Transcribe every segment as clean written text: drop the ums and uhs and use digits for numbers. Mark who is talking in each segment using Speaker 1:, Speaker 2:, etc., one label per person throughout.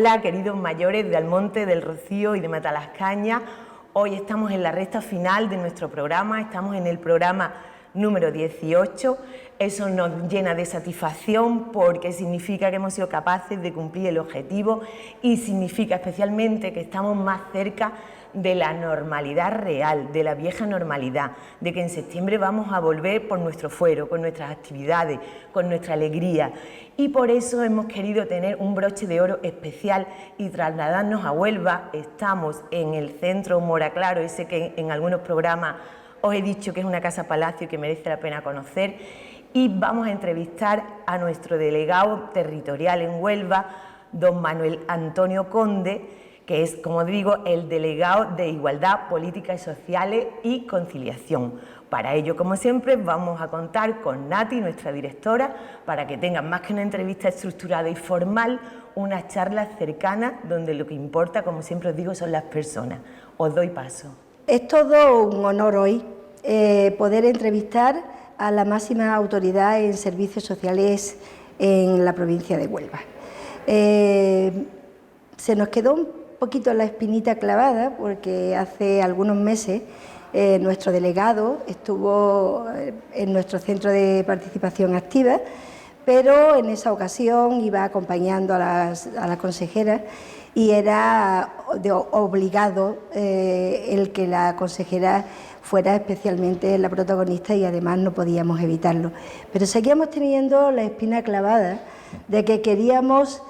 Speaker 1: Hola, queridos mayores de Almonte, del Rocío y de Matalascaña. Hoy estamos en la recta final de nuestro programa, estamos en el programa número 18. Eso nos llena de satisfacción porque significa que hemos sido capaces de cumplir el objetivo y significa especialmente que estamos más cerca de la normalidad real, de la vieja normalidad, de que en septiembre vamos a volver por nuestro fuero, con nuestras actividades, con nuestra alegría. Y por eso hemos querido tener un broche de oro especial y trasladarnos a Huelva. Estamos en el centro Mora Claro, ese que en algunos programas os he dicho que es una casa palacio y que merece la pena conocer. Y vamos a entrevistar a nuestro delegado territorial en Huelva, don Manuel Antonio Conde, que es, como digo, el delegado de Igualdad, Políticas Sociales y Conciliación. Para ello, como siempre, vamos a contar con Nati, nuestra directora, para que tengan más que una entrevista estructurada y formal, unas charlas cercanas donde lo que importa, como siempre os digo, son las personas. Os doy paso.
Speaker 2: Es todo un honor hoy poder entrevistar a la máxima autoridad en servicios sociales en la provincia de Huelva. Se nos quedó un poquito la espinita clavada porque hace algunos meses nuestro delegado estuvo en nuestro centro de participación activa, pero en esa ocasión iba acompañando a la consejera y era obligado el que la consejera fuera especialmente la protagonista y además no podíamos evitarlo. Pero seguíamos teniendo la espina clavada de que queríamos,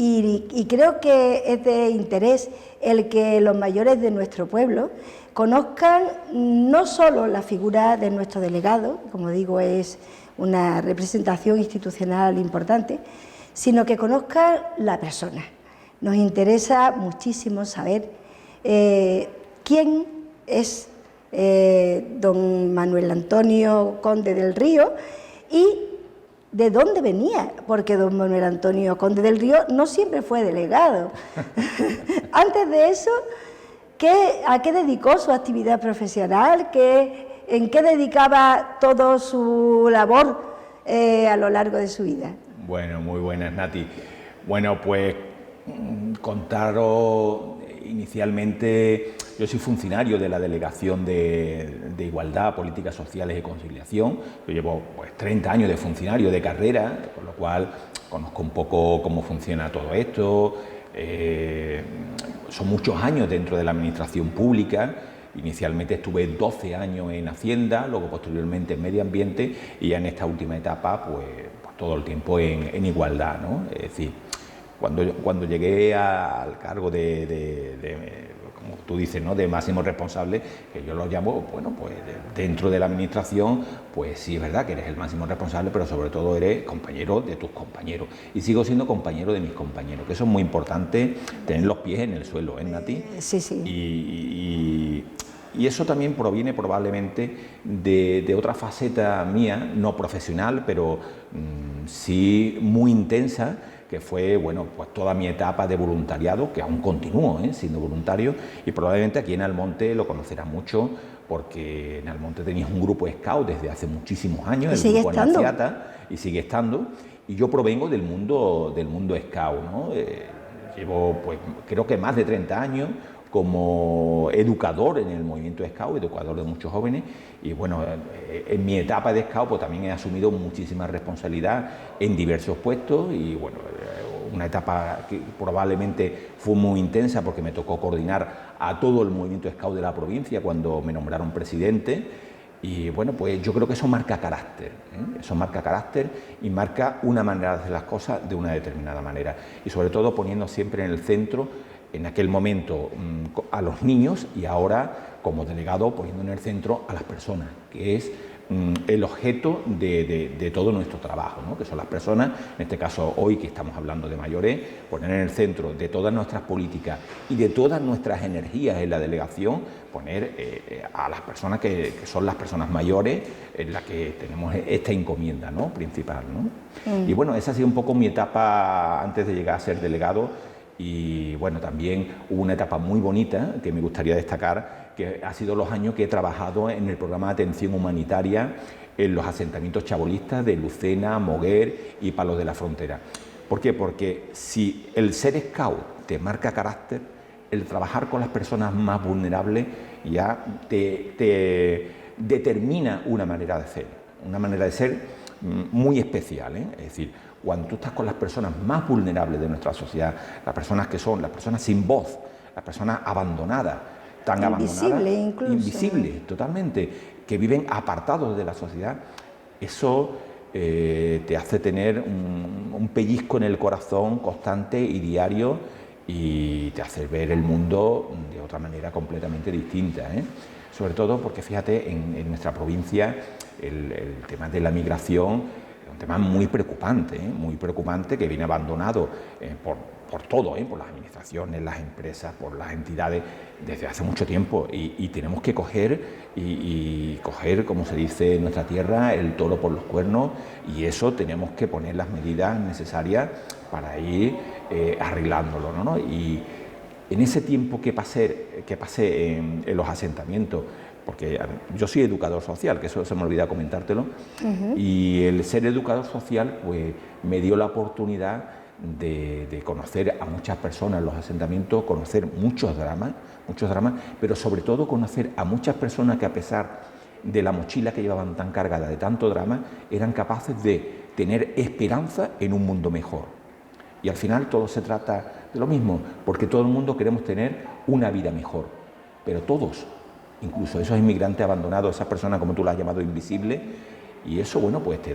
Speaker 2: y creo que es de interés el que los mayores de nuestro pueblo conozcan no solo la figura de nuestro delegado, como digo, es una representación institucional importante, sino que conozcan la persona. Nos interesa muchísimo saber quién es don Manuel Antonio Conde del Río y de dónde venía, porque don Manuel Antonio Conde del Río no siempre fue delegado. Antes de eso, ¿a qué dedicó su actividad profesional? ¿En qué dedicaba toda su labor a lo largo de su vida?
Speaker 3: Bueno, muy buenas, Nati. Bueno, pues contaros inicialmente, yo soy funcionario de la Delegación de Igualdad, Políticas Sociales y Conciliación. Yo llevo pues 30 años de funcionario de carrera, con lo cual conozco un poco cómo funciona todo esto. Son muchos años dentro de la administración pública. Inicialmente estuve 12 años en Hacienda, luego posteriormente en Medio Ambiente y ya en esta última etapa pues todo el tiempo en igualdad, ¿no? Es decir, cuando llegué al cargo como tú dices, ¿no?, de máximo responsable, que yo lo llamo, bueno, pues dentro de la administración, pues sí es verdad que eres el máximo responsable, pero sobre todo eres compañero de tus compañeros. Y sigo siendo compañero de mis compañeros, que eso es muy importante, tener los pies en el suelo, ¿eh, Nati?
Speaker 2: Sí, sí.
Speaker 3: Y eso también proviene probablemente de otra faceta mía, no profesional, pero sí muy intensa, que fue, bueno, pues toda mi etapa de voluntariado, que aún continúo siendo voluntario, y probablemente aquí en Almonte lo conocerás mucho, porque en Almonte tenías un grupo scout desde hace muchísimos años, el grupo Anaciata, y sigue estando, y yo provengo del mundo scout, ¿no? Llevo, pues, creo que más de 30 años como educador en el movimiento scout, educador de muchos jóvenes, y bueno, en mi etapa de scout pues también he asumido muchísima responsabilidad en diversos puestos y bueno, una etapa que probablemente fue muy intensa porque me tocó coordinar a todo el movimiento scout de la provincia cuando me nombraron presidente. Y bueno, pues yo creo que eso marca carácter, eso marca carácter y marca una manera de hacer las cosas de una determinada manera y sobre todo poniendo siempre en el centro, en aquel momento a los niños y ahora como delegado poniendo en el centro a las personas, que es el objeto de todo nuestro trabajo, ¿no?, que son las personas, en este caso hoy que estamos hablando de mayores, poner en el centro de todas nuestras políticas y de todas nuestras energías en la delegación, poner a las personas que son las personas mayores en las que tenemos esta encomienda, ¿no?, principal, ¿no? Y bueno, esa ha sido un poco mi etapa antes de llegar a ser delegado. Y bueno, también hubo una etapa muy bonita que me gustaría destacar, que ha sido los años que he trabajado en el programa de atención humanitaria en los asentamientos chabolistas de Lucena, Moguer y Palos de la Frontera. ¿Por qué? Porque si el ser scout te marca carácter, el trabajar con las personas más vulnerables ya te determina una manera de ser muy especial, ¿eh? Es decir, cuando tú estás con las personas más vulnerables de nuestra sociedad, las personas que son las personas sin voz, las personas abandonadas, tan abandonadas,
Speaker 2: incluso.
Speaker 3: invisibles totalmente, que viven apartados de la sociedad, eso te hace tener un pellizco en el corazón constante y diario, y te hace ver el mundo de otra manera completamente distinta, ¿eh? Sobre todo porque, fíjate, en nuestra provincia el tema de la migración es un tema muy preocupante, que viene abandonado por todo, por las administraciones, las empresas, por las entidades desde hace mucho tiempo, y tenemos que coger, como se dice en nuestra tierra, el toro por los cuernos, y eso tenemos que poner las medidas necesarias para ir arreglándolo, ¿no? Y en ese tiempo que pasé en los asentamientos, porque yo soy educador social, que eso se me olvida comentártelo, y el ser educador social pues me dio la oportunidad de conocer a muchas personas en los asentamientos, conocer muchos dramas, pero sobre todo conocer a muchas personas que, a pesar de la mochila que llevaban tan cargada de tanto drama, eran capaces de tener esperanza en un mundo mejor. Y al final todo se trata de lo mismo, porque todo el mundo queremos tener una vida mejor, pero todos, incluso esos inmigrantes abandonados, esas personas, como tú las has llamado, invisibles, y eso, bueno, pues te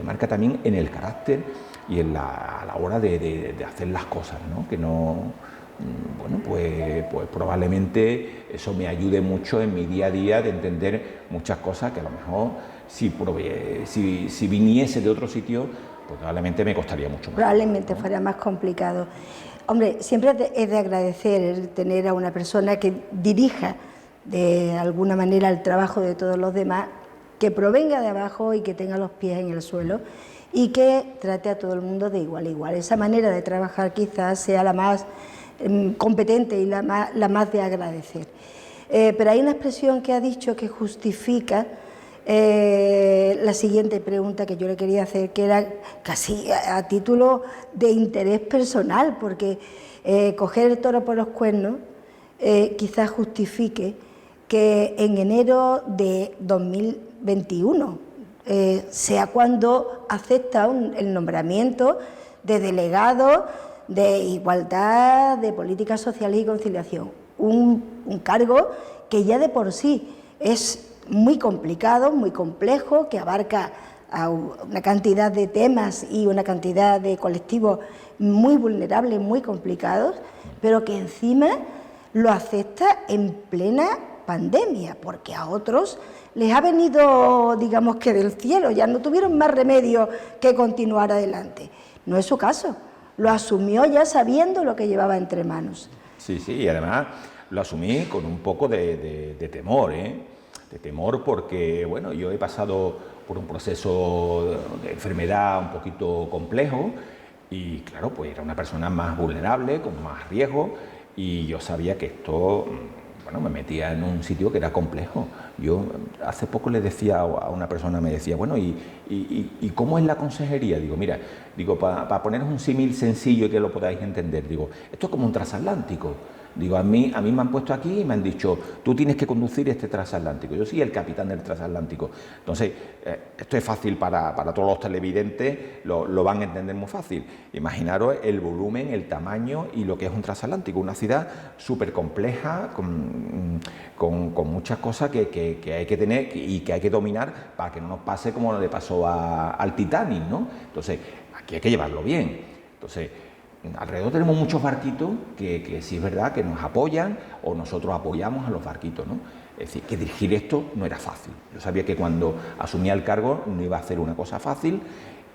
Speaker 3: marca también en el carácter y a la hora de hacer las cosas, ¿no? Que no, bueno, pues probablemente eso me ayude mucho en mi día a día de entender muchas cosas que a lo mejor si viniese de otro sitio, pues probablemente me costaría mucho más.
Speaker 2: Probablemente fuera más complicado. Hombre, siempre es de agradecer el tener a una persona que dirija de alguna manera el trabajo de todos los demás, que provenga de abajo y que tenga los pies en el suelo y que trate a todo el mundo de igual a igual. Esa manera de trabajar quizás sea la más competente y la más de agradecer. Pero hay una expresión que ha dicho que justifica la siguiente pregunta que yo le quería hacer, que era casi a título de interés personal, porque coger el toro por los cuernos quizás justifique que en enero de 2021 sea cuando acepta el nombramiento de delegado de Igualdad, de Políticas Sociales y Conciliación, un cargo que ya de por sí es muy complicado, muy complejo, que abarca a una cantidad de temas y una cantidad de colectivos muy vulnerables, muy complicados, pero que encima lo acepta en plena pandemia, porque a otros les ha venido, digamos que del cielo, ya no tuvieron más remedio que continuar adelante. No es su caso, lo asumió ya sabiendo lo que llevaba entre manos.
Speaker 3: Sí, y además lo asumí con un poco de temor, de temor porque, bueno, yo he pasado por un proceso de enfermedad un poquito complejo y, claro, pues era una persona más vulnerable, con más riesgo, y yo sabía que esto, bueno, me metía en un sitio que era complejo. Yo hace poco le decía a una persona, me decía, bueno, ¿y cómo es la consejería? Digo, mira, para poneros un símil sencillo y que lo podáis entender, digo, esto es como un transatlántico. Digo, a mí me han puesto aquí y me han dicho, tú tienes que conducir este transatlántico. Yo soy el capitán del transatlántico. Entonces, esto es fácil para todos los televidentes, lo van a entender muy fácil. Imaginaros el volumen, el tamaño y lo que es un transatlántico. Una ciudad súper compleja, con muchas cosas que hay que tener y que hay que dominar para que no nos pase como le pasó al Titanic, ¿no? Entonces, aquí hay que llevarlo bien. Entonces, alrededor tenemos muchos barquitos que sí es verdad que nos apoyan o nosotros apoyamos a los barquitos, ¿no? Es decir, que dirigir esto no era fácil. Yo sabía que cuando asumía el cargo no iba a hacer una cosa fácil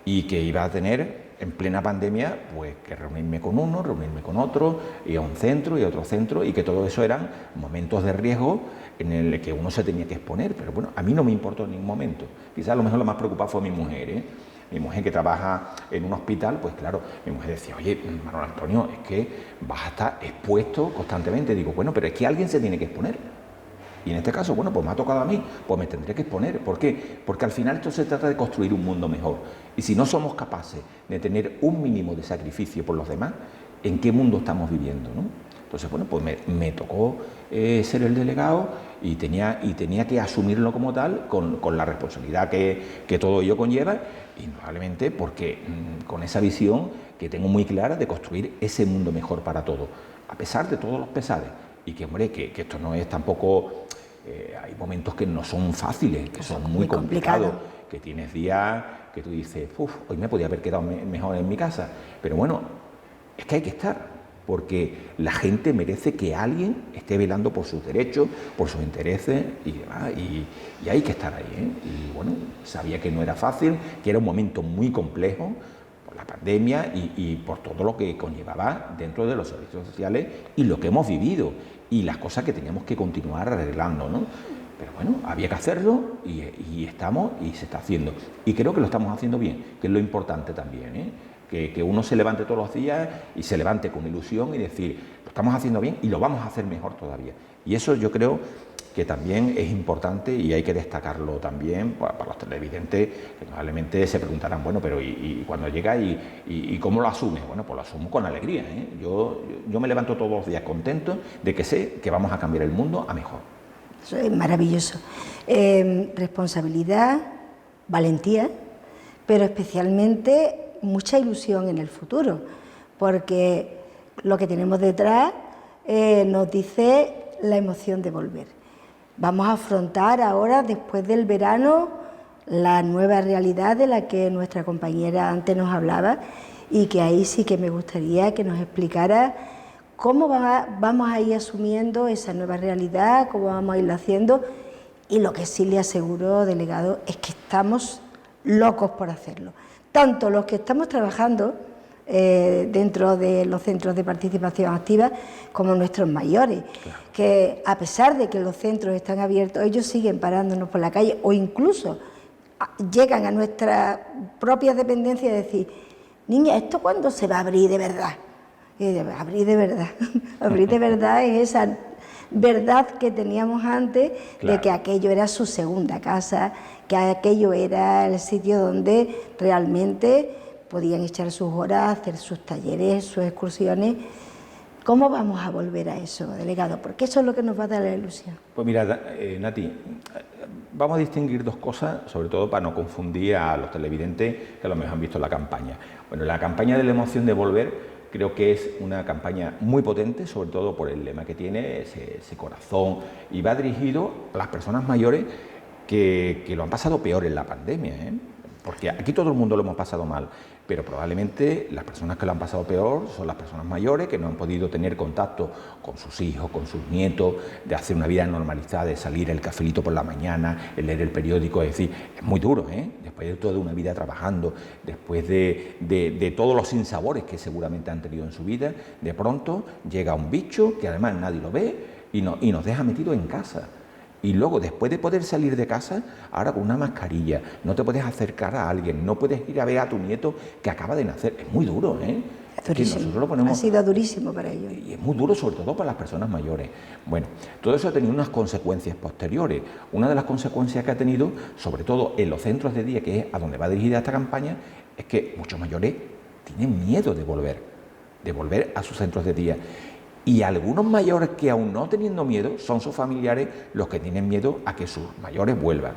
Speaker 3: y que iba a tener en plena pandemia pues que reunirme con uno, reunirme con otro, y a un centro y a otro centro, y que todo eso eran momentos de riesgo en el que uno se tenía que exponer. Pero bueno, a mí no me importó en ningún momento. Quizás a lo mejor lo más preocupado fue mi mujer, Mi mujer, que trabaja en un hospital, pues claro, mi mujer decía, oye, Manuel Antonio, es que vas a estar expuesto constantemente. Digo, bueno, pero es que alguien se tiene que exponer. Y en este caso, bueno, pues me ha tocado a mí, pues me tendré que exponer. ¿Por qué? Porque al final esto se trata de construir un mundo mejor. Y si no somos capaces de tener un mínimo de sacrificio por los demás, ¿en qué mundo estamos viviendo, no? Entonces, bueno, pues me tocó ser el delegado y tenía que asumirlo como tal, con la responsabilidad que todo ello conlleva, y probablemente porque con esa visión que tengo muy clara de construir ese mundo mejor para todos, a pesar de todos los pesares. Y que, hombre, que esto no es tampoco... hay momentos que no son fáciles, que son muy complicados, que tienes días que tú dices, hoy me podía haber quedado mejor en mi casa, pero bueno, es que hay que estar, porque la gente merece que alguien esté velando por sus derechos, por sus intereses y demás, y hay que estar ahí, ¿eh? Y bueno, sabía que no era fácil, que era un momento muy complejo, la pandemia y por todo lo que conllevaba dentro de los servicios sociales y lo que hemos vivido y las cosas que teníamos que continuar arreglando, ¿no? Pero bueno, había que hacerlo y estamos y se está haciendo. Y creo que lo estamos haciendo bien, que es lo importante también, ¿eh? Que uno se levante todos los días y se levante con ilusión y decir, lo estamos haciendo bien y lo vamos a hacer mejor todavía. Y eso yo creo que también es importante y hay que destacarlo también para los televidentes, que probablemente se preguntarán, bueno, pero ¿y cuando llega y cómo lo asumes? Bueno, pues lo asumo con alegría, ¿eh? Yo me levanto todos los días contento de que sé que vamos a cambiar el mundo a mejor.
Speaker 2: Eso es maravilloso. Responsabilidad, valentía, pero especialmente mucha ilusión en el futuro, porque lo que tenemos detrás nos dice la emoción de volver. Vamos a afrontar ahora, después del verano, la nueva realidad de la que nuestra compañera antes nos hablaba, y que ahí sí que me gustaría que nos explicara cómo vamos a ir asumiendo esa nueva realidad, cómo vamos a irlo haciendo, y lo que sí le aseguro, delegado, es que estamos locos por hacerlo. Tanto los que estamos trabajando dentro de los centros de participación activa como nuestros mayores, claro, que a pesar de que los centros están abiertos, ellos siguen parándonos por la calle o incluso llegan a nuestra propia dependencia y decir, niña, ¿esto cuándo se va a abrir de verdad? Abrir de verdad, abrir de verdad es esa verdad que teníamos antes, claro, de que aquello era su segunda casa, que aquello era el sitio donde realmente podían echar sus horas, hacer sus talleres, sus excursiones. ¿Cómo vamos a volver a eso, delegado? Porque eso es lo que nos va a dar la ilusión.
Speaker 3: Pues mira, Nati, vamos a distinguir dos cosas, sobre todo para no confundir a los televidentes que a lo mejor han visto la campaña. Bueno, la campaña de la emoción de volver creo que es una campaña muy potente, sobre todo por el lema que tiene, ese corazón, y va dirigido a las personas mayores que lo han pasado peor en la pandemia, ¿eh? Porque aquí todo el mundo lo hemos pasado mal, pero probablemente las personas que lo han pasado peor son las personas mayores que no han podido tener contacto con sus hijos, con sus nietos, de hacer una vida normalizada, de salir el cafelito por la mañana, el leer el periódico, es decir, es muy duro, ¿eh? Después de toda una vida trabajando, después de todos los sinsabores que seguramente han tenido en su vida, de pronto llega un bicho que además nadie lo ve y nos deja metidos en casa. Y luego, después de poder salir de casa, ahora con una mascarilla, no te puedes acercar a alguien, no puedes ir a ver a tu nieto que acaba de nacer. Es muy duro, ¿eh?
Speaker 2: Es durísimo.
Speaker 3: Nosotros lo ponemos,
Speaker 2: ha sido durísimo para ellos.
Speaker 3: Y es muy duro, sobre todo para las personas mayores. Bueno, todo eso ha tenido unas consecuencias posteriores. Una de las consecuencias que ha tenido, sobre todo en los centros de día, que es a donde va dirigida esta campaña, es que muchos mayores tienen miedo de volver a sus centros de día. Y algunos mayores que aún no teniendo miedo, son sus familiares los que tienen miedo a que sus mayores vuelvan.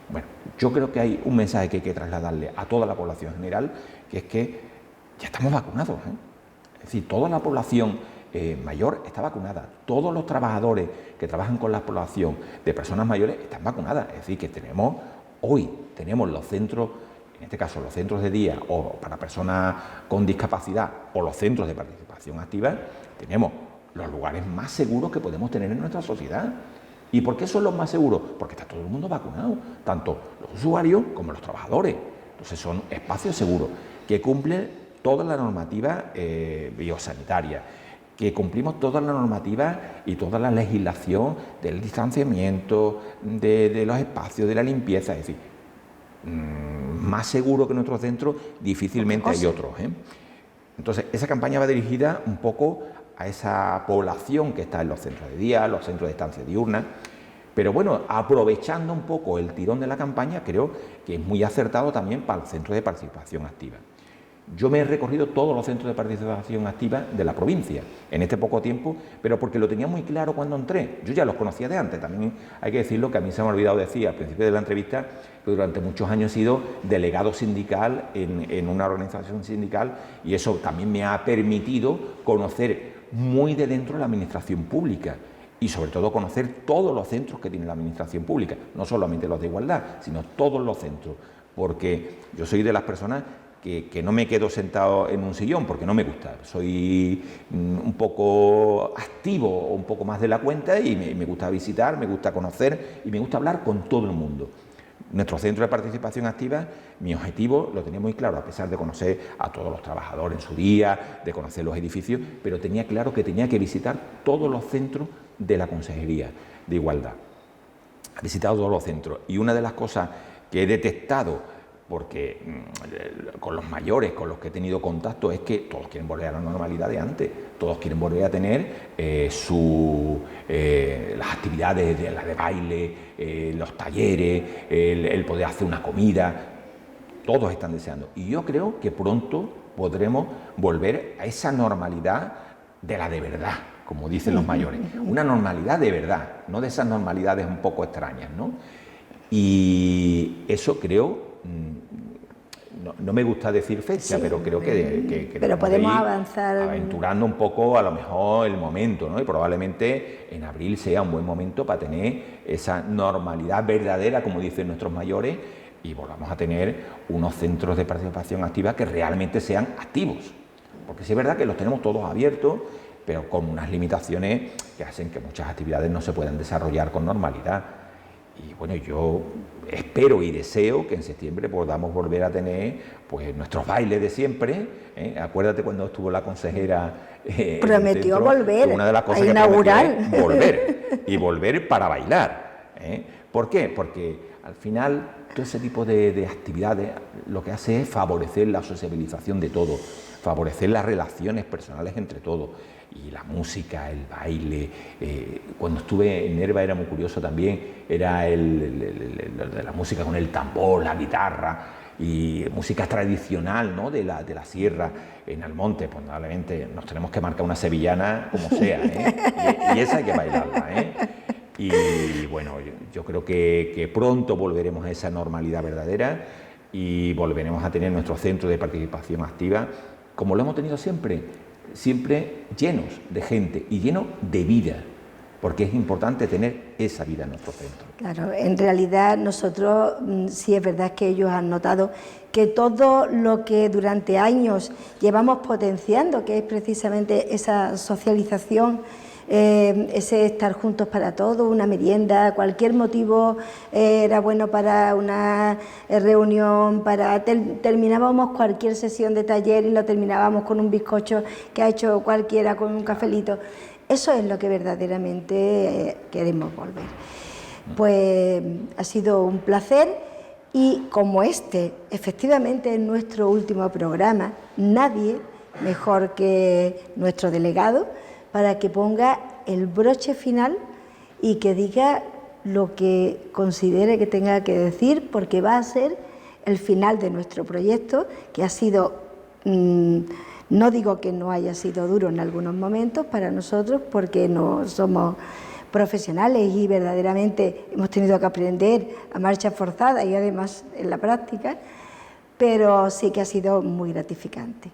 Speaker 3: Bueno, yo creo que hay un mensaje que hay que trasladarle a toda la población general, que es que ya estamos vacunados, ¿eh? Es decir, toda la población mayor está vacunada, todos los trabajadores que trabajan con la población de personas mayores están vacunadas, es decir, que hoy tenemos los centros, en este caso los centros de día o para personas con discapacidad o los centros de participación activa, tenemos los lugares más seguros que podemos tener en nuestra sociedad. ¿Y por qué son los más seguros? Porque está todo el mundo vacunado, tanto los usuarios como los trabajadores. Entonces son espacios seguros que cumplen toda la normativa biosanitaria, que cumplimos toda la normativa y toda la legislación del distanciamiento, de los espacios, de la limpieza, es decir, más seguro que nuestros centros difícilmente hay otros, ¿eh? Entonces, esa campaña va dirigida un poco a esa población que está en los centros de día, los centros de estancia diurna, Pero bueno, aprovechando un poco el tirón de la campaña, creo que es muy acertado también para el Centro de Participación Activa. Yo me he recorrido todos los centros de participación activa de la provincia en este poco tiempo, pero porque lo tenía muy claro cuando entré. Yo ya los conocía de antes, también hay que decirlo, que a mí se me ha olvidado decir al principio de la entrevista que durante muchos años he sido delegado sindical en una organización sindical, y eso también me ha permitido conocer muy de dentro la administración pública y sobre todo conocer todos los centros que tiene la administración pública, no solamente los de igualdad, sino todos los centros, porque yo soy de las personas que no me quedo sentado en un sillón porque no me gusta, soy un poco activo o un poco más de la cuenta y me gusta visitar, me gusta conocer y me gusta hablar con todo el mundo. Nuestro centro de participación activa, mi objetivo lo tenía muy claro, a pesar de conocer a todos los trabajadores en su día, de conocer los edificios, pero tenía claro que tenía que visitar todos los centros de la Consejería de Igualdad. He visitado todos los centros y una de las cosas que he detectado, porque con los mayores con los que he tenido contacto, es que todos quieren volver a la normalidad de antes, todos quieren volver a tener las actividades de baile, los talleres, el poder hacer una comida, todos están deseando. Y yo creo que pronto podremos volver a esa normalidad de la de verdad, como dicen los mayores, una normalidad de verdad, no de esas normalidades un poco extrañas, ¿no? Y eso creo, no me gusta decir fecha, sí, pero creo que
Speaker 2: pero podemos avanzar
Speaker 3: aventurando un poco a lo mejor el momento, ¿no? Y probablemente en abril sea un buen momento para tener esa normalidad verdadera, como dicen nuestros mayores, y volvamos a tener unos centros de participación activa que realmente sean activos, porque sí es verdad que los tenemos todos abiertos, pero con unas limitaciones que hacen que muchas actividades no se puedan desarrollar con normalidad. Y bueno, yo espero y deseo que en septiembre podamos volver a tener pues nuestros bailes de siempre, ¿eh? Acuérdate cuando estuvo la consejera
Speaker 2: prometió volver
Speaker 3: una de las cosas
Speaker 2: a inaugurar,
Speaker 3: que volver y volver para bailar, ¿eh? ¿Por qué? Porque al final todo ese tipo de actividades lo que hace es favorecer la sociabilización de todos, favorecer las relaciones personales entre todos. Y la música, el baile, cuando estuve en Nerva era muy curioso también, era de la música con el tambor, la guitarra y música tradicional, ¿no? de la sierra en Almonte. Pues probablemente nos tenemos que marcar una sevillana como sea, ¿eh? y esa hay que bailarla, ¿eh? Y bueno, yo creo que pronto volveremos a esa normalidad verdadera y volveremos a tener nuestro centro de participación activa como lo hemos tenido siempre llenos de gente y llenos de vida, porque es importante tener esa vida en nuestro centro.
Speaker 2: Claro, en realidad nosotros sí es verdad que ellos han notado que todo lo que durante años llevamos potenciando, que es precisamente esa socialización, ese estar juntos para todo, una merienda, cualquier motivo era bueno para una reunión, terminábamos cualquier sesión de taller y lo terminábamos con un bizcocho que ha hecho cualquiera, con un cafelito. Eso es lo que verdaderamente queremos volver. Pues ha sido un placer y como efectivamente es nuestro último programa, nadie mejor que nuestro delegado para que ponga el broche final y que diga lo que considere que tenga que decir, porque va a ser el final de nuestro proyecto, que ha sido, no digo que no haya sido duro en algunos momentos para nosotros, porque no somos profesionales y verdaderamente hemos tenido que aprender a marcha forzada y además en la práctica, pero sí que ha sido muy gratificante.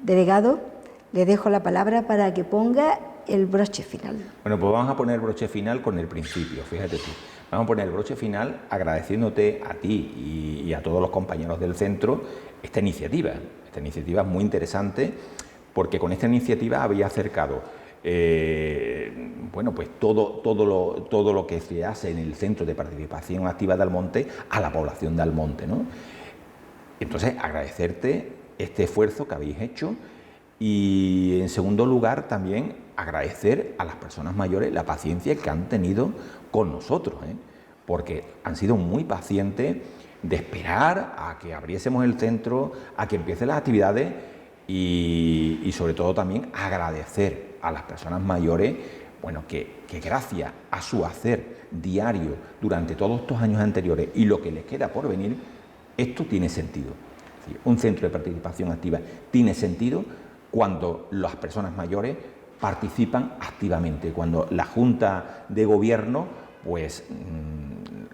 Speaker 2: Delegado, le dejo la palabra para que ponga el broche final.
Speaker 3: Bueno, pues vamos a poner el broche final con el principio, fíjate tú. Vamos a poner el broche final agradeciéndote a ti y a todos los compañeros del centro esta iniciativa. Esta iniciativa es muy interesante porque con esta iniciativa había acercado bueno, pues todo lo que se hace en el Centro de Participación Activa de Almonte a la población de Almonte, ¿no? Entonces, agradecerte este esfuerzo que habéis hecho. Y en segundo lugar también agradecer a las personas mayores la paciencia que han tenido con nosotros, porque han sido muy pacientes de esperar a que abriésemos el centro, a que empiecen las actividades y sobre todo también agradecer a las personas mayores bueno, que gracias a su hacer diario durante todos estos años anteriores y lo que les queda por venir, esto tiene sentido. Es decir, un centro de participación activa tiene sentido cuando las personas mayores participan activamente, cuando la Junta de Gobierno pues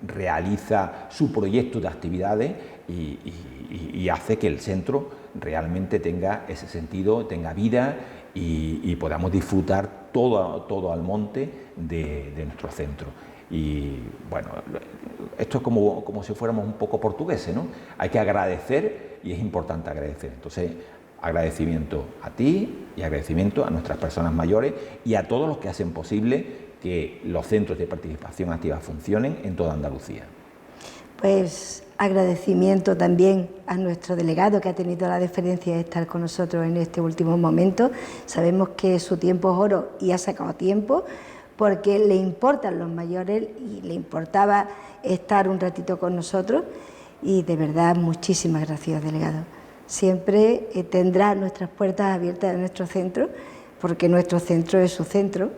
Speaker 3: realiza su proyecto de actividades y hace que el centro realmente tenga ese sentido, tenga vida y podamos disfrutar todo Almonte de nuestro centro. Y bueno, esto es como si fuéramos un poco portugueses, ¿no? Hay que agradecer y es importante agradecer. Entonces, agradecimiento a ti y agradecimiento a nuestras personas mayores y a todos los que hacen posible que los centros de participación activa funcionen en toda Andalucía.
Speaker 2: Pues agradecimiento también a nuestro delegado que ha tenido la deferencia de estar con nosotros en este último momento. Sabemos que su tiempo es oro y ha sacado tiempo porque le importan los mayores y le importaba estar un ratito con nosotros y de verdad muchísimas gracias, delegado. Siempre tendrá nuestras puertas abiertas en nuestro centro porque nuestro centro es su centro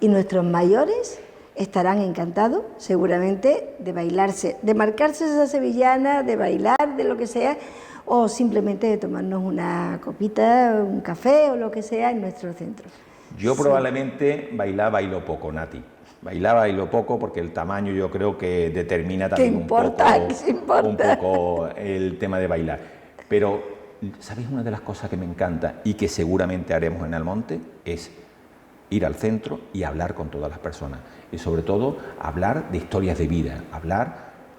Speaker 2: y nuestros mayores estarán encantados seguramente de bailarse, de marcarse esa sevillana, de bailar, de lo que sea, o simplemente de tomarnos una copita, un café o lo que sea en nuestro centro.
Speaker 3: Yo probablemente bailo poco, Nati. Bailo poco porque el tamaño yo creo que determina también un poco el tema de bailar. Pero, ¿sabéis una de las cosas que me encanta y que seguramente haremos en Almonte? Es ir al centro y hablar con todas las personas. Y sobre todo, hablar de historias de vida,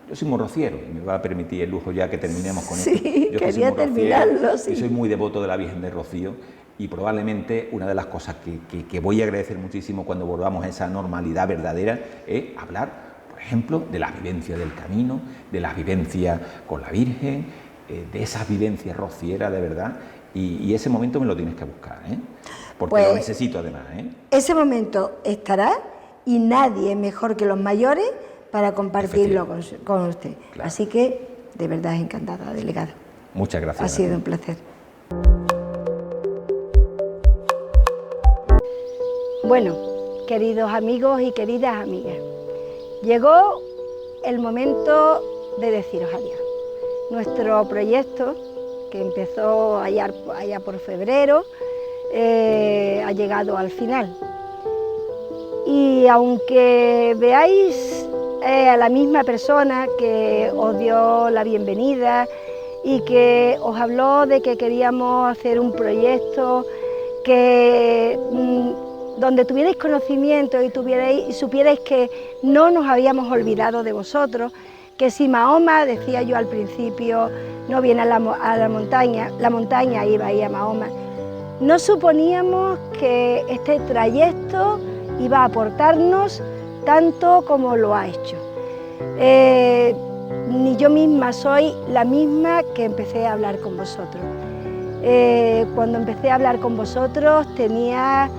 Speaker 3: Yo soy morrociero, y me va a permitir el lujo ya que terminemos con esto. Yo
Speaker 2: quería terminarlo, sí.
Speaker 3: Y soy muy devoto de la Virgen de Rocío y probablemente una de las cosas que voy a agradecer muchísimo cuando volvamos a esa normalidad verdadera es hablar, por ejemplo, de las vivencias del camino, de las vivencias con la Virgen, de esas vivencias rocieras de verdad, y ese momento me lo tienes que buscar, porque pues, lo necesito además.
Speaker 2: Ese momento estará y nadie mejor que los mayores para compartirlo con usted. Claro. Así que, de verdad, encantada, delegada.
Speaker 3: Muchas gracias.
Speaker 2: Ha sido un placer. Bueno, queridos amigos y queridas amigas, llegó el momento de deciros adiós. Nuestro proyecto, que empezó allá por febrero, ha llegado al final. Y aunque veáis a la misma persona que os dio la bienvenida y que os habló de que queríamos hacer un proyecto que donde tuvierais conocimiento y supierais que no nos habíamos olvidado de vosotros, que si Mahoma, decía yo al principio, no viene a la montaña iba ahí a Mahoma. No suponíamos que este trayecto iba a aportarnos tanto como lo ha hecho. Ni yo misma soy la misma que empecé a hablar con vosotros. Cuando empecé a hablar con vosotros tenía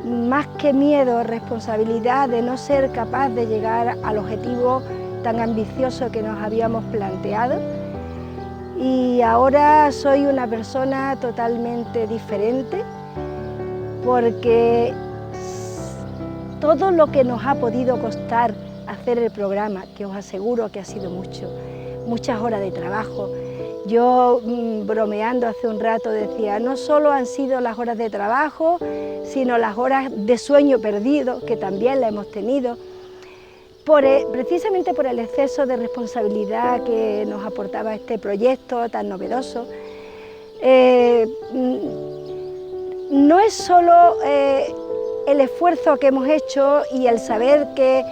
Speaker 2: más que miedo, responsabilidad de no ser capaz de llegar al objetivo tan ambicioso que nos habíamos planteado. Y ahora soy una persona totalmente diferente porque todo lo que nos ha podido costar hacer el programa, que os aseguro que ha sido muchas horas de trabajo. Yo bromeando hace un rato decía, no solo han sido las horas de trabajo, sino las horas de sueño perdido, que también la hemos tenido, precisamente por el exceso de responsabilidad que nos aportaba este proyecto tan novedoso. No es solo el esfuerzo que hemos hecho y el saber que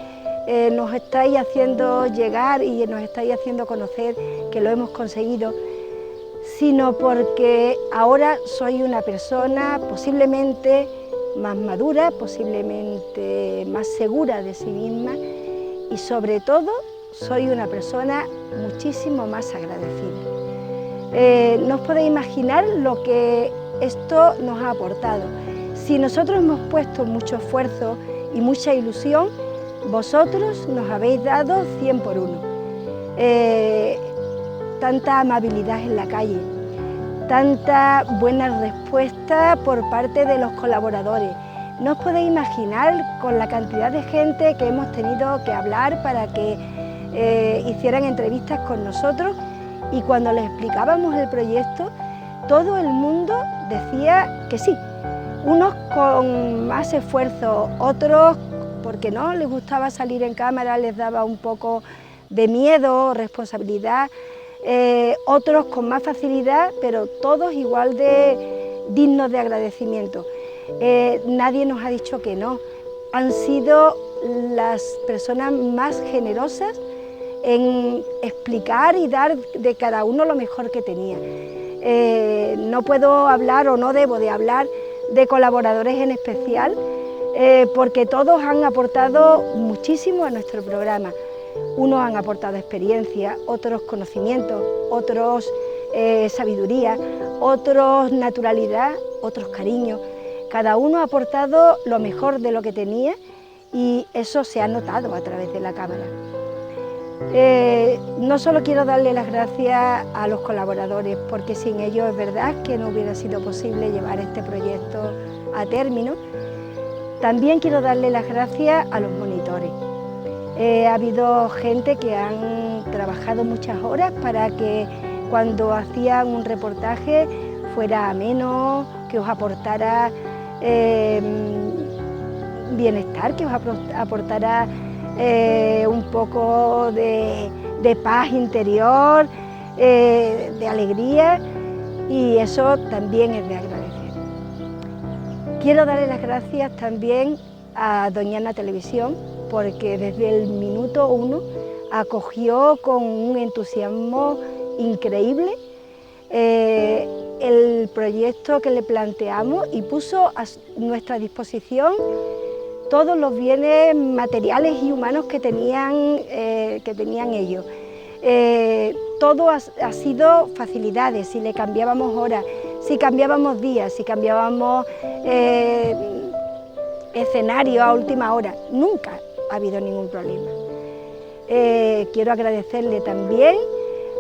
Speaker 2: nos estáis haciendo llegar y nos estáis haciendo conocer que lo hemos conseguido, sino porque ahora soy una persona posiblemente más madura, posiblemente más segura de sí misma y sobre todo soy una persona muchísimo más agradecida. No os podéis imaginar lo que esto nos ha aportado. Si nosotros hemos puesto mucho esfuerzo y mucha ilusión, vosotros nos habéis dado 100 por 1. Tanta amabilidad en la calle, tanta buena respuesta por parte de los colaboradores, No os podéis imaginar con la cantidad de gente que hemos tenido que hablar para que hicieran entrevistas con nosotros, y cuando les explicábamos el proyecto, todo el mundo decía que sí, unos con más esfuerzo, otros porque no les gustaba salir en cámara, les daba un poco de miedo, responsabilidad, otros con más facilidad, pero todos igual de dignos de agradecimiento. Nadie nos ha dicho que no. Han sido las personas más generosas en explicar y dar de cada uno lo mejor que tenía. No puedo hablar o no debo de hablar de colaboradores en especial, porque todos han aportado muchísimo a nuestro programa. Unos han aportado experiencia, otros conocimientos, otros sabiduría, otros naturalidad, otros cariño. Cada uno ha aportado lo mejor de lo que tenía y eso se ha notado a través de la cámara. No solo quiero darle las gracias a los colaboradores, porque sin ellos es verdad que no hubiera sido posible llevar este proyecto a término. También quiero darle las gracias a los monitores. Ha habido gente que han trabajado muchas horas para que cuando hacían un reportaje fuera ameno, que os aportara bienestar, que os aportara un poco de paz interior, de alegría, y eso también es de agradecer. Quiero darle las gracias también a Doñana Televisión, porque desde el minuto 1 acogió con un entusiasmo increíble el proyecto que le planteamos y puso a nuestra disposición todos los bienes materiales y humanos que tenían ellos. Todo ha sido facilidades, si le cambiábamos horas, si cambiábamos días, si cambiábamos escenario a última hora, nunca ha habido ningún problema. Quiero agradecerle también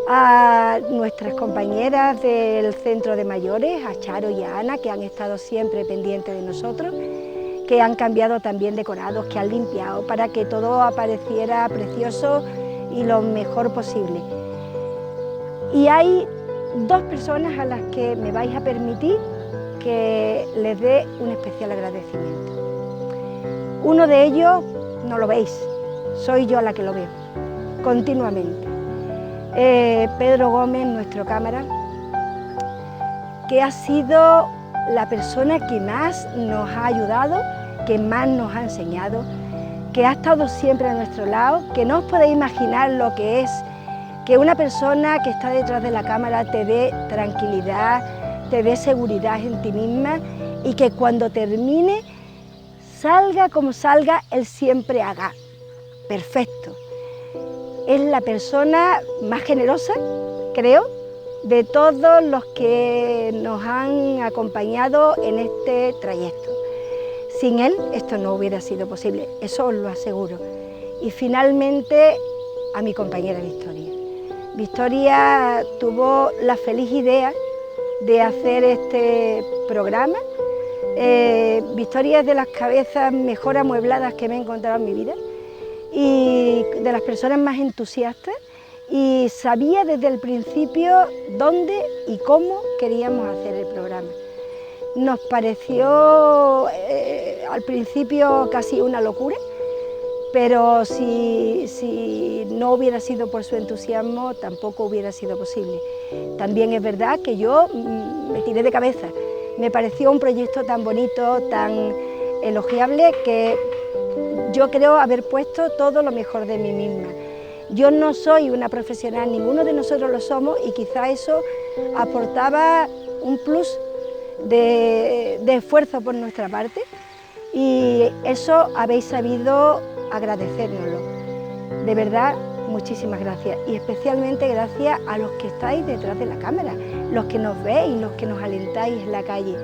Speaker 2: a nuestras compañeras del Centro de Mayores, a Charo y a Ana, que han estado siempre pendientes de nosotros, que han cambiado también decorados, que han limpiado para que todo apareciera precioso y lo mejor posible. Y hay dos personas a las que me vais a permitir que les dé un especial agradecimiento. Uno de ellos no lo veis, soy yo la que lo veo continuamente. Pedro Gómez, nuestro cámara, que ha sido la persona que más nos ha ayudado, que más nos ha enseñado, que ha estado siempre a nuestro lado, que no os podéis imaginar lo que es que una persona que está detrás de la cámara te dé tranquilidad, te dé seguridad en ti misma, y que cuando termine, salga como salga, él siempre haga perfecto. Es la persona más generosa, creo, de todos los que nos han acompañado en este trayecto. Sin él esto no hubiera sido posible, eso os lo aseguro. Y finalmente a mi compañera Victoria. Victoria tuvo la feliz idea de hacer este programa. Victoria es de las cabezas mejor amuebladas que me he encontrado en mi vida y de las personas más entusiastas, y sabía desde el principio dónde y cómo queríamos hacer el programa. Nos pareció al principio casi una locura, pero si no hubiera sido por su entusiasmo tampoco hubiera sido posible. También es verdad que yo me tiré de cabeza, me pareció un proyecto tan bonito, tan elogiable, que yo creo haber puesto todo lo mejor de mí misma. Yo no soy una profesional, ninguno de nosotros lo somos, y quizá eso aportaba un plus de esfuerzo por nuestra parte, y eso habéis sabido agradecérnoslo. De verdad, muchísimas gracias, y especialmente gracias a los que estáis detrás de la cámara, los que nos veis, los que nos alentáis en la calle,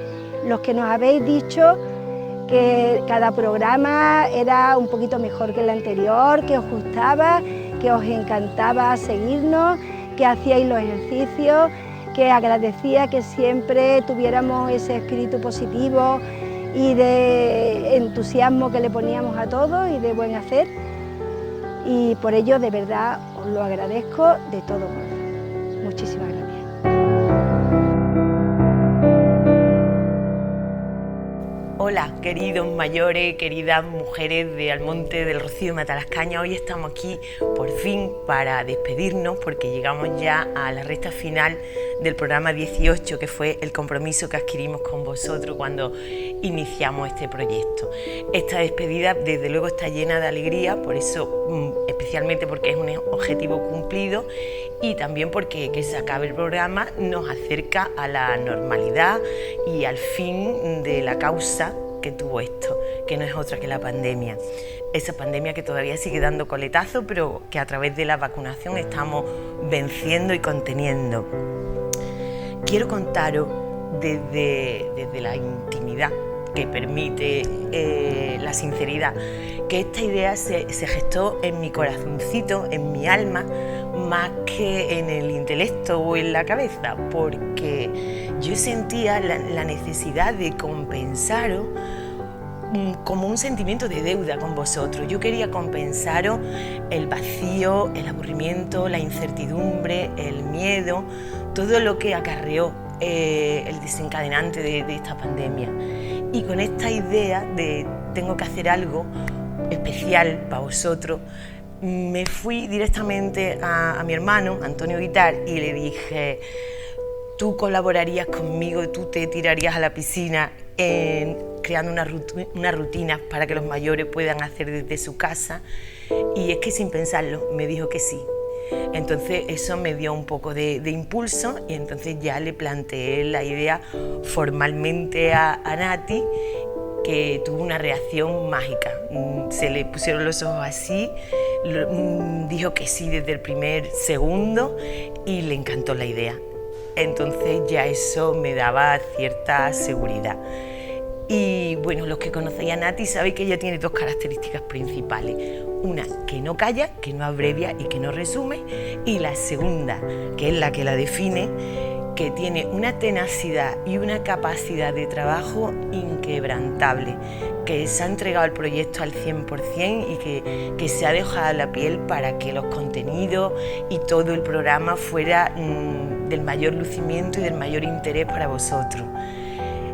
Speaker 2: los que nos habéis dicho que cada programa era un poquito mejor que el anterior, que os gustaba, que os encantaba seguirnos, que hacíais los ejercicios, que agradecía que siempre tuviéramos ese espíritu positivo y de entusiasmo que le poníamos a todo y de buen hacer, y por ello de verdad os lo agradezco de todo corazón. Muchísimas gracias.
Speaker 1: Hola, queridos mayores, queridas mujeres de Almonte del Rocío y Matalascaña. Hoy estamos aquí por fin para despedirnos porque llegamos ya a la recta final del programa 18, que fue el compromiso que adquirimos con vosotros cuando iniciamos este proyecto. Esta despedida desde luego está llena de alegría, por eso especialmente porque es un objetivo cumplido y también porque que se acabe el programa nos acerca a la normalidad y al fin de la causa que tuvo esto, que no es otra que la pandemia. Esa pandemia que todavía sigue dando coletazo, pero que a través de la vacunación estamos venciendo y conteniendo. Quiero contaros desde la intimidad que permite la sinceridad, que esta idea se gestó en mi corazoncito, en mi alma, más que en el intelecto o en la cabeza, porque yo sentía la necesidad de compensaros como un sentimiento de deuda con vosotros. Yo quería compensaros el vacío, el aburrimiento, la incertidumbre, el miedo, todo lo que acarreó el desencadenante de esta pandemia. Y con esta idea de tengo que hacer algo especial para vosotros, me fui directamente a mi hermano, Antonio Guitar, y le dije: tú colaborarías conmigo, tú te tirarías a la piscina creando unas rutinas para que los mayores puedan hacer desde su casa. Y es que sin pensarlo me dijo que sí. Entonces eso me dio un poco de impulso y entonces ya le planteé la idea formalmente a Nati, que tuvo una reacción mágica. Se le pusieron los ojos así, dijo que sí desde el primer segundo y le encantó la idea. Entonces ya eso me daba cierta seguridad. Y bueno, los que conocéis a Nati sabéis que ella tiene dos características principales. Una, que no calla, que no abrevia y que no resume. Y la segunda, que es la que la define, que tiene una tenacidad y una capacidad de trabajo inquebrantable, que se ha entregado al proyecto al 100% y que se ha dejado la piel para que los contenidos y todo el programa fuera del mayor lucimiento y del mayor interés para vosotros.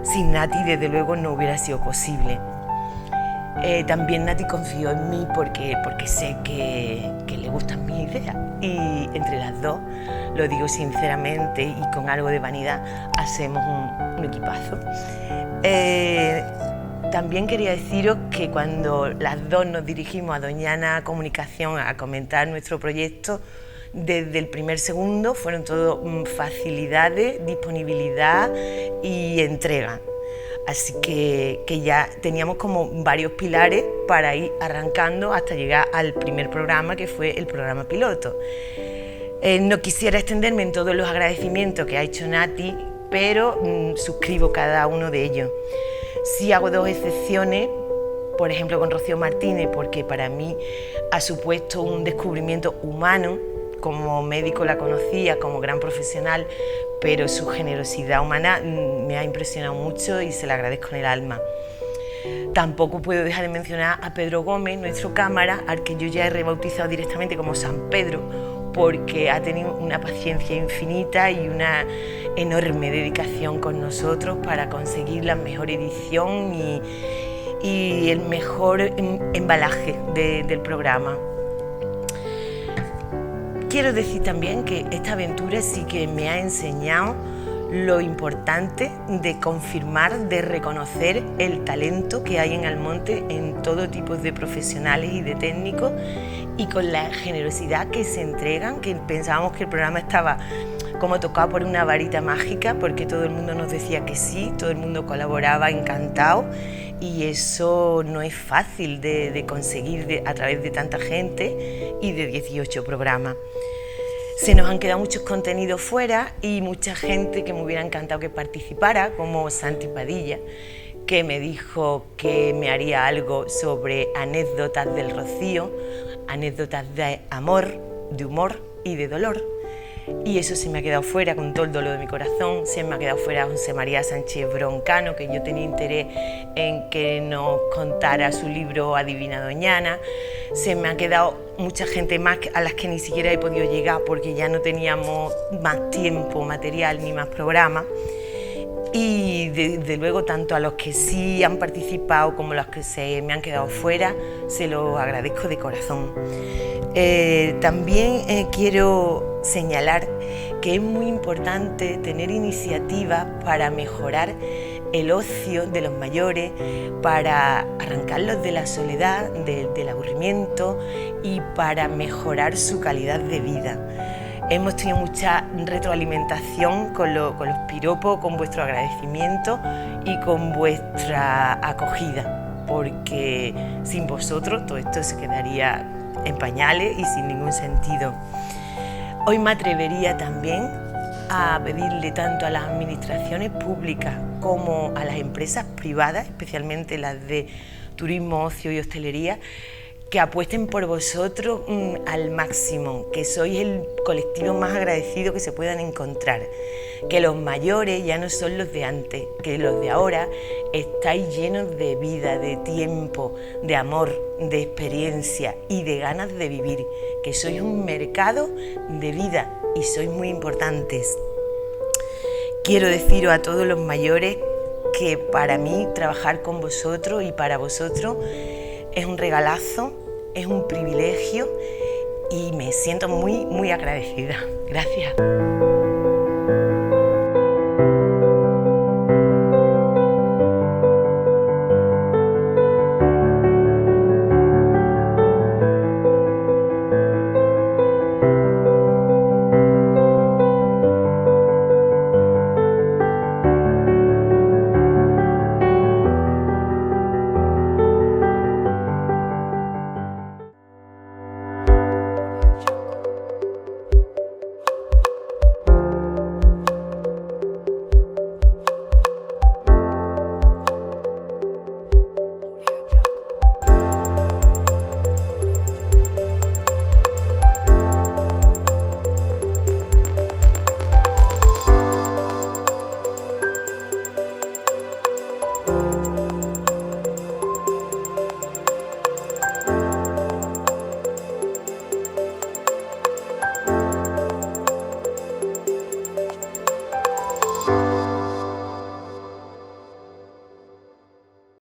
Speaker 1: Sin Nati, desde luego, no hubiera sido posible. También Nati confió en mí porque sé que le gustan mis ideas y entre las dos, lo digo sinceramente y con algo de vanidad, hacemos un equipazo. También quería deciros que cuando las dos nos dirigimos a Doñana Comunicación a comentar nuestro proyecto, desde el primer segundo fueron todo facilidades, disponibilidad y entrega. Así que ya teníamos como varios pilares para ir arrancando hasta llegar al primer programa, que fue el programa piloto. No quisiera extenderme en todos los agradecimientos que ha hecho Nati, pero suscribo cada uno de ellos. Sí hago dos excepciones, por ejemplo con Rocío Martínez, porque para mí ha supuesto un descubrimiento humano. Como médico la conocía, como gran profesional, pero su generosidad humana me ha impresionado mucho y se la agradezco en el alma. Tampoco puedo dejar de mencionar a Pedro Gómez, nuestro cámara, al que yo ya he rebautizado directamente como San Pedro, porque ha tenido una paciencia infinita y una enorme dedicación con nosotros para conseguir la mejor edición y el mejor embalaje del programa. Quiero decir también que esta aventura sí que me ha enseñado lo importante de confirmar, de reconocer el talento que hay en Almonte en todo tipo de profesionales y de técnicos, y con la generosidad que se entregan, que pensábamos que el programa estaba como tocado por una varita mágica, porque todo el mundo nos decía que sí, todo el mundo colaboraba encantado, y eso no es fácil de conseguir a través de tanta gente y de 18 programas. Se nos han quedado muchos contenidos fuera y mucha gente que me hubiera encantado que participara, como Santi Padilla, que me dijo que me haría algo sobre anécdotas del Rocío, anécdotas de amor, de humor y de dolor. y eso se me ha quedado fuera con todo el dolor de mi corazón. Se me ha quedado fuera José María Sánchez Broncano, que yo tenía interés en que nos contara su libro Adivina Doñana. Se me ha quedado mucha gente más a las que ni siquiera he podido llegar porque ya no teníamos más tiempo material ni más programas. Y de luego, tanto a los que sí han participado como a los que se me han quedado fuera, se los agradezco de corazón. También quiero señalar que es muy importante tener iniciativas para mejorar el ocio de los mayores, para arrancarlos de la soledad, del aburrimiento y para mejorar su calidad de vida. Hemos tenido mucha retroalimentación con los piropos, con vuestro agradecimiento y con vuestra acogida, porque sin vosotros todo esto se quedaría en pañales y sin ningún sentido. Hoy me atrevería también a pedirle tanto a las administraciones públicas como a las empresas privadas, especialmente las de turismo, ocio y hostelería, que apuesten por vosotros al máximo, que sois el colectivo más agradecido que se puedan encontrar, que los mayores ya no son los de antes, que los de ahora estáis llenos de vida, de tiempo, de amor, de experiencia y de ganas de vivir, que sois un mercado de vida y sois muy importantes. Quiero deciros a todos los mayores que para mí trabajar con vosotros y para vosotros es un regalazo, es un privilegio y me siento muy agradecida. Gracias.